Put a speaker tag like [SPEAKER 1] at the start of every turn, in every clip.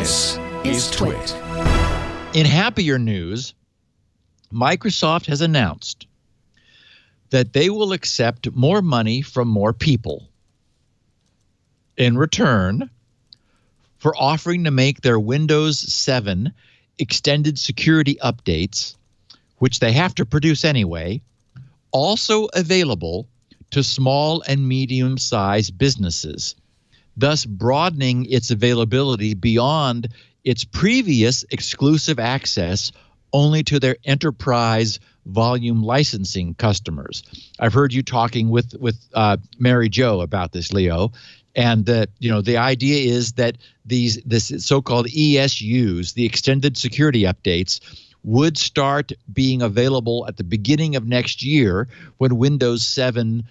[SPEAKER 1] This is TWiT.
[SPEAKER 2] In happier news, Microsoft has announced that they will accept more money from more people in return for offering to make their Windows 7 extended security updates, which they have to produce anyway, also available to small and medium-sized businesses, thus broadening its availability beyond its previous exclusive access only to their enterprise volume licensing customers. I've heard you talking with Mary Jo about this, Leo, and the idea is that this so-called ESUs, the extended security updates, would start being available at the beginning of next year when Windows 7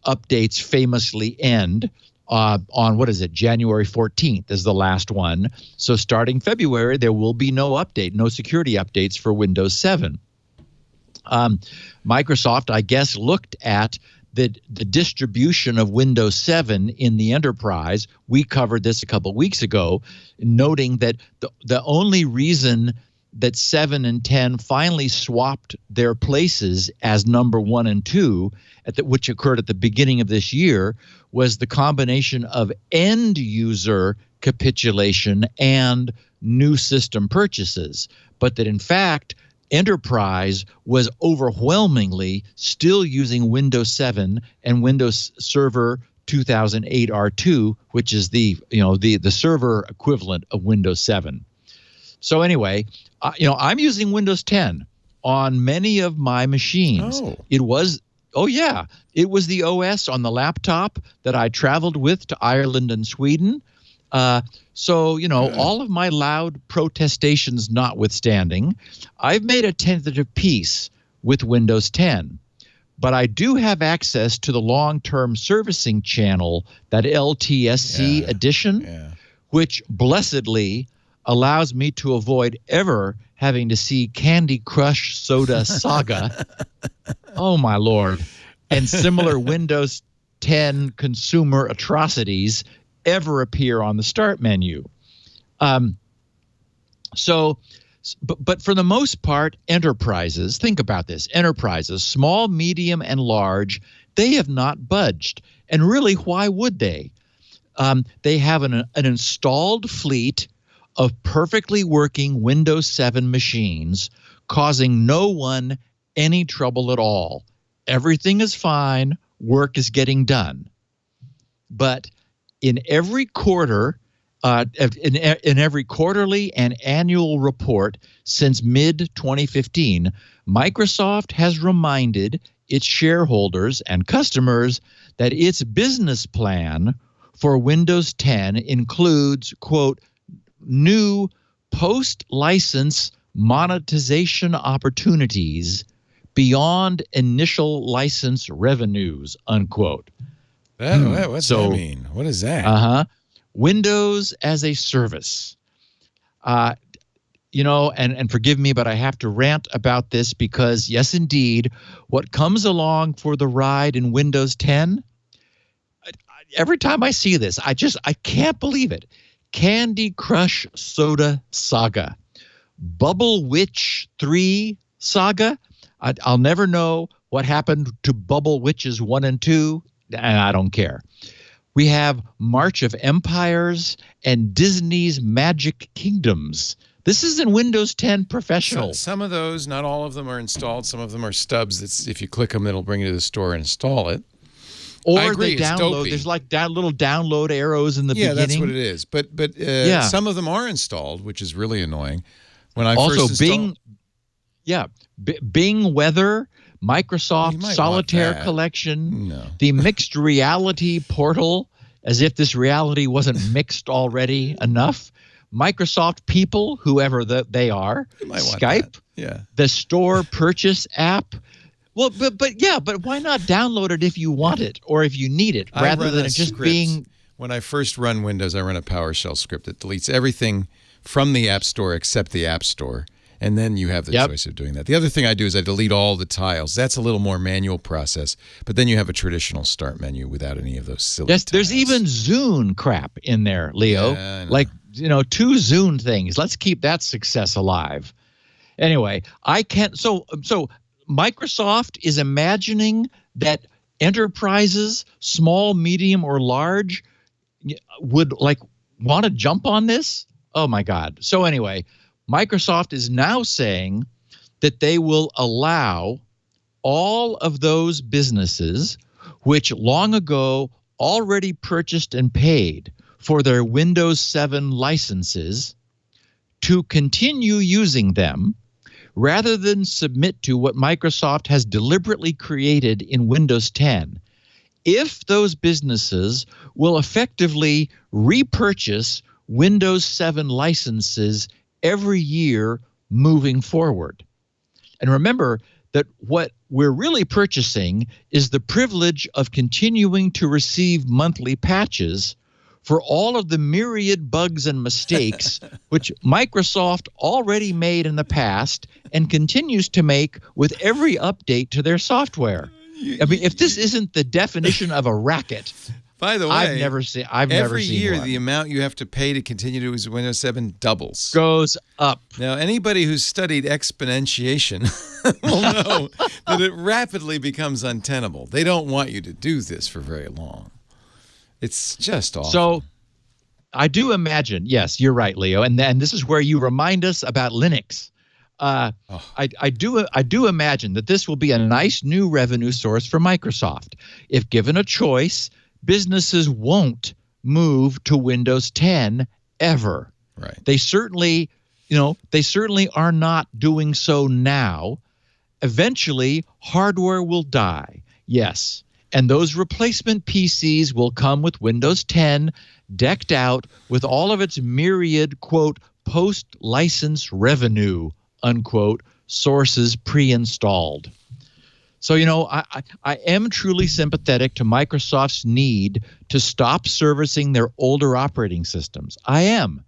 [SPEAKER 2] updates famously end on, what is it, January 14th is the last one. So starting February, there will be no security updates for Windows 7. Microsoft, I guess, looked at the distribution of Windows 7 in the enterprise. We covered this a couple of weeks ago, noting that the only reason that 7 and 10 finally swapped their places as number 1 and 2, which occurred at the beginning of this year, was the combination of end user capitulation and new system purchases. But that in fact, enterprise was overwhelmingly still using Windows 7 and Windows Server 2008 R2, which is the server equivalent of Windows 7. So anyway, I'm using Windows 10 on many of my machines. It was the OS on the laptop that I traveled with to Ireland and Sweden. All of my loud protestations notwithstanding, I've made a tentative peace with Windows 10. But I do have access to the long-term servicing channel, that LTSC edition, which blessedly allows me to avoid ever having to see Candy Crush Soda Saga. Oh, my Lord. And similar Windows 10 consumer atrocities ever appear on the start menu. But for the most part, enterprises, think about this, enterprises, small, medium, and large, they have not budged. And really, why would they? They have an installed fleet of perfectly working Windows 7 machines, causing no one any trouble at all. Everything is fine. Work is getting done. But in every quarter, in every quarterly and annual report since mid-2015, Microsoft has reminded its shareholders and customers that its business plan for Windows 10 includes, quote, new post-license monetization opportunities beyond initial license revenues, unquote.
[SPEAKER 1] What's that mean? What is that?
[SPEAKER 2] Windows as a service. And forgive me, but I have to rant about this because, yes, indeed, what comes along for the ride in Windows 10, every time I see this, I can't believe it. Candy Crush Soda Saga, Bubble Witch 3 Saga. I'll never know what happened to Bubble Witches 1 and 2, and I don't care. We have March of Empires and Disney's Magic Kingdoms. This is in Windows 10 Professional.
[SPEAKER 1] Some of those, not all of them are installed. Some of them are stubs. That's, if you click them, it'll bring you to the store and install it.
[SPEAKER 2] Or they download. There's like little download arrows in the beginning.
[SPEAKER 1] Yeah, that's what it is. But some of them are installed, which is really annoying. When I
[SPEAKER 2] also
[SPEAKER 1] first
[SPEAKER 2] Bing Weather, Microsoft Solitaire Collection, the mixed reality portal, as if this reality wasn't mixed already enough. Microsoft People, whoever they are, Skype, the store purchase app. Well, but why not download it if you want it or if you need it, rather than it just being.
[SPEAKER 1] When I first run Windows, I run a PowerShell script that deletes everything from the App Store except the App Store, and then you have the choice of doing that. The other thing I do is I delete all the tiles. That's a little more manual process, but then you have a traditional start menu without any of those silly tiles.
[SPEAKER 2] There's even Zune crap in there, Leo.
[SPEAKER 1] Yeah,
[SPEAKER 2] like two Zune things. Let's keep that success alive. Anyway, I can't. So Microsoft is imagining that enterprises, small, medium, or large, would want to jump on this. Oh my God. So anyway, Microsoft is now saying that they will allow all of those businesses which long ago already purchased and paid for their Windows 7 licenses to continue using them rather than submit to what Microsoft has deliberately created in Windows 10. If those businesses will effectively repurchase Windows 7 licenses every year moving forward. And remember that what we're really purchasing is the privilege of continuing to receive monthly patches for all of the myriad bugs and mistakes which Microsoft already made in the past and continues to make with every update to their software. I mean, if this isn't the definition of a racket,
[SPEAKER 1] by the way,
[SPEAKER 2] I've never seen
[SPEAKER 1] every year
[SPEAKER 2] one.
[SPEAKER 1] The amount you have to pay to continue to use Windows 7 doubles.
[SPEAKER 2] Goes up.
[SPEAKER 1] Now, anybody who's studied exponentiation will know that it rapidly becomes untenable. They don't want you to do this for very long. It's just awful.
[SPEAKER 2] So I do imagine, yes, you're right, Leo, and this is where you remind us about Linux. I do imagine that this will be a nice new revenue source for Microsoft. If given a choice, businesses won't move to Windows 10 ever.
[SPEAKER 1] Right.
[SPEAKER 2] They certainly are not doing so now. Eventually, hardware will die. Yes. And those replacement PCs will come with Windows 10 decked out with all of its myriad, quote, post-license revenue, unquote, sources pre-installed. So, I am truly sympathetic to Microsoft's need to stop servicing their older operating systems. I am.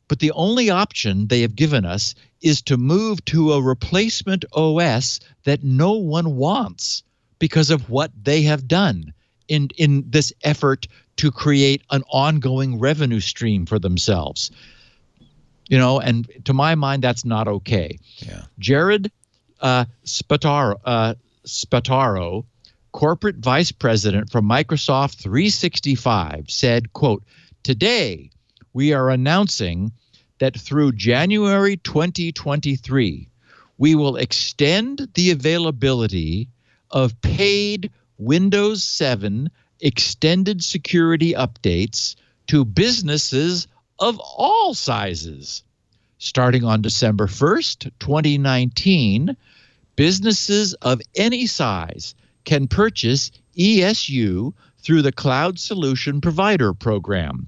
[SPEAKER 2] But the only option they have given us is to move to a replacement OS that no one wants because of what they have done in this effort to create an ongoing revenue stream for themselves. And to my mind, that's not okay.
[SPEAKER 1] Yeah.
[SPEAKER 2] Jared Spataro, corporate vice president from Microsoft 365, said, quote, "Today, we are announcing that through January 2023, we will extend the availability of paid Windows 7 extended security updates to businesses of all sizes. Starting on December 1st, 2019, businesses of any size can purchase ESU through the Cloud Solution Provider Program.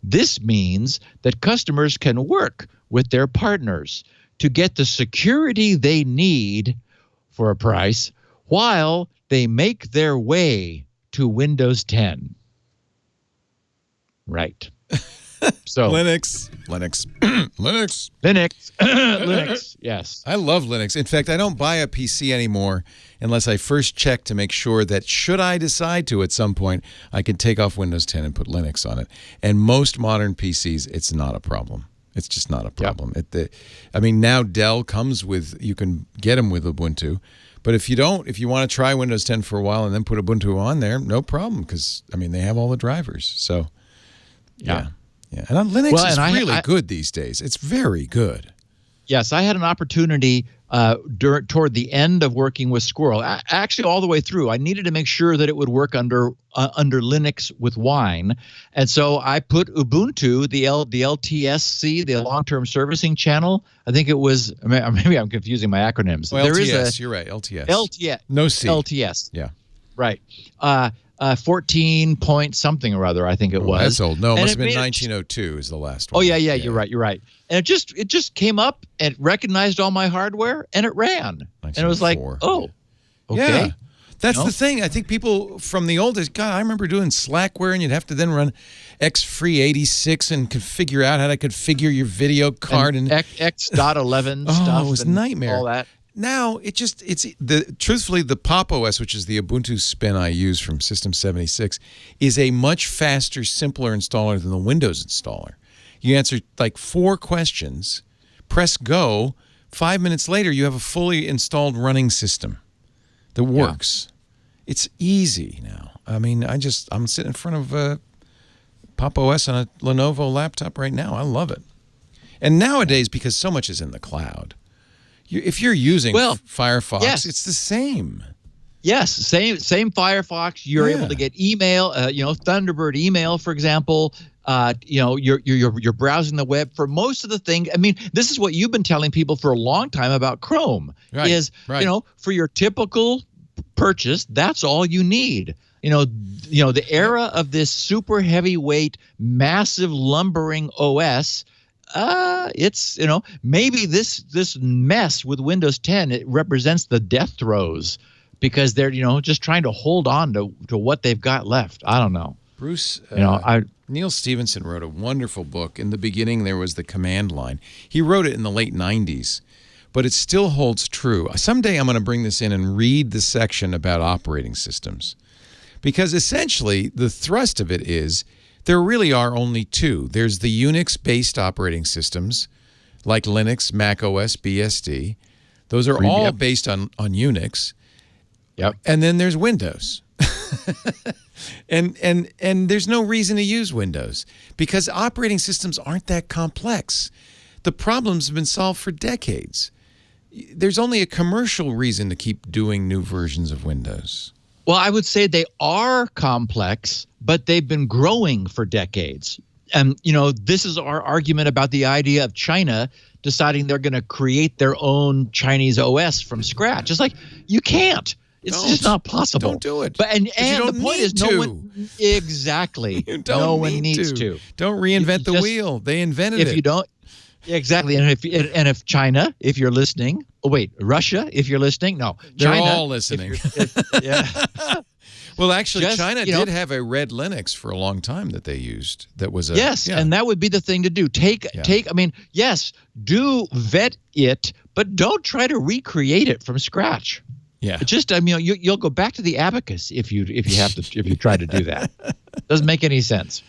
[SPEAKER 2] This means that customers can work with their partners to get the security they need for a price while they make their way to Windows 10. Right. So
[SPEAKER 1] Linux.
[SPEAKER 2] Linux, yes.
[SPEAKER 1] I love Linux. In fact, I don't buy a PC anymore unless I first check to make sure that should I decide to at some point, I can take off Windows 10 and put Linux on it. And most modern PCs, it's not a problem. It's just not a problem. Yep. Now Dell comes with, you can get them with Ubuntu. But if you want to try Windows 10 for a while and then put Ubuntu on there, no problem because, they have all the drivers. So, yeah. And Linux is really good these days. It's very good.
[SPEAKER 2] Yes, I had an opportunity toward the end of working with Squirrel, actually all the way through. I needed to make sure that it would work under Linux with Wine. And so I put Ubuntu, the LTSC, the long-term servicing channal. I think it was, maybe I'm confusing my acronyms.
[SPEAKER 1] Well, LTS, you're right, LTS.
[SPEAKER 2] LTS.
[SPEAKER 1] No C.
[SPEAKER 2] LTS.
[SPEAKER 1] Yeah.
[SPEAKER 2] Right. 14 point something or other, I think it was.
[SPEAKER 1] That's old. No, it must have been 1902 is the last one.
[SPEAKER 2] Oh, yeah, you're right. And it just came up and recognized all my hardware, and it ran. And it was like, oh, okay.
[SPEAKER 1] Yeah. That's the thing. I think people from the old days, God, I remember doing Slackware, and you'd have to then run XFree86 and figure out how to configure your video card. And
[SPEAKER 2] X.11 stuff.
[SPEAKER 1] Oh, it was a nightmare.
[SPEAKER 2] All that.
[SPEAKER 1] Now, truthfully, the Pop OS, which is the Ubuntu spin I use from System 76, is a much faster, simpler installer than the Windows installer. You answer like 4 questions, press go. 5 minutes later, you have a fully installed running system that works. It's easy now. I mean, I'm sitting in front of Pop! OS on a Lenovo laptop right now. I love it. And nowadays, because so much is in the cloud, if you're using Firefox, it's the same.
[SPEAKER 2] Yes, same Firefox. You're able to get email, Thunderbird email, for example. You're browsing the web for most of the things. I mean, this is what you've been telling people for a long time about Chrome. For your typical purchase, that's all you need. The era of this super heavyweight, massive lumbering OS. It's maybe this mess with Windows 10, it represents the death throes because they're just trying to hold on to what they've got left. I don't know.
[SPEAKER 1] Bruce, Neil Stevenson wrote a wonderful book. In the beginning, there was the command line. He wrote it in the late 90s, but it still holds true. Someday I'm going to bring this in and read the section about operating systems, because essentially the thrust of it is there really are only 2. There's the Unix-based operating systems like Linux, Mac OS, BSD. Those are all based on Unix.
[SPEAKER 2] Yep.
[SPEAKER 1] And then there's Windows. and there's no reason to use Windows because operating systems aren't that complex. The problems have been solved for decades. There's only a commercial reason to keep doing new versions of Windows.
[SPEAKER 2] Well, I would say they are complex, but they've been growing for decades. And, this is our argument about the idea of China deciding they're going to create their own Chinese OS from scratch. It's like, you can't. It's just not possible.
[SPEAKER 1] Don't do it.
[SPEAKER 2] But the point is, no one exactly. No one needs to.
[SPEAKER 1] Don't reinvent the wheel. They invented it.
[SPEAKER 2] If you don't, exactly. And if China, if you're listening, Russia, if you're listening, no,
[SPEAKER 1] they're
[SPEAKER 2] China,
[SPEAKER 1] all listening. Well, actually, China did have a Red Linux for a long time that they used. That was
[SPEAKER 2] and that would be the thing to do. I mean, yes, do vet it, but don't try to recreate it from scratch.
[SPEAKER 1] Yeah.
[SPEAKER 2] You'll go back to the abacus if you try to do that. Doesn't make any sense.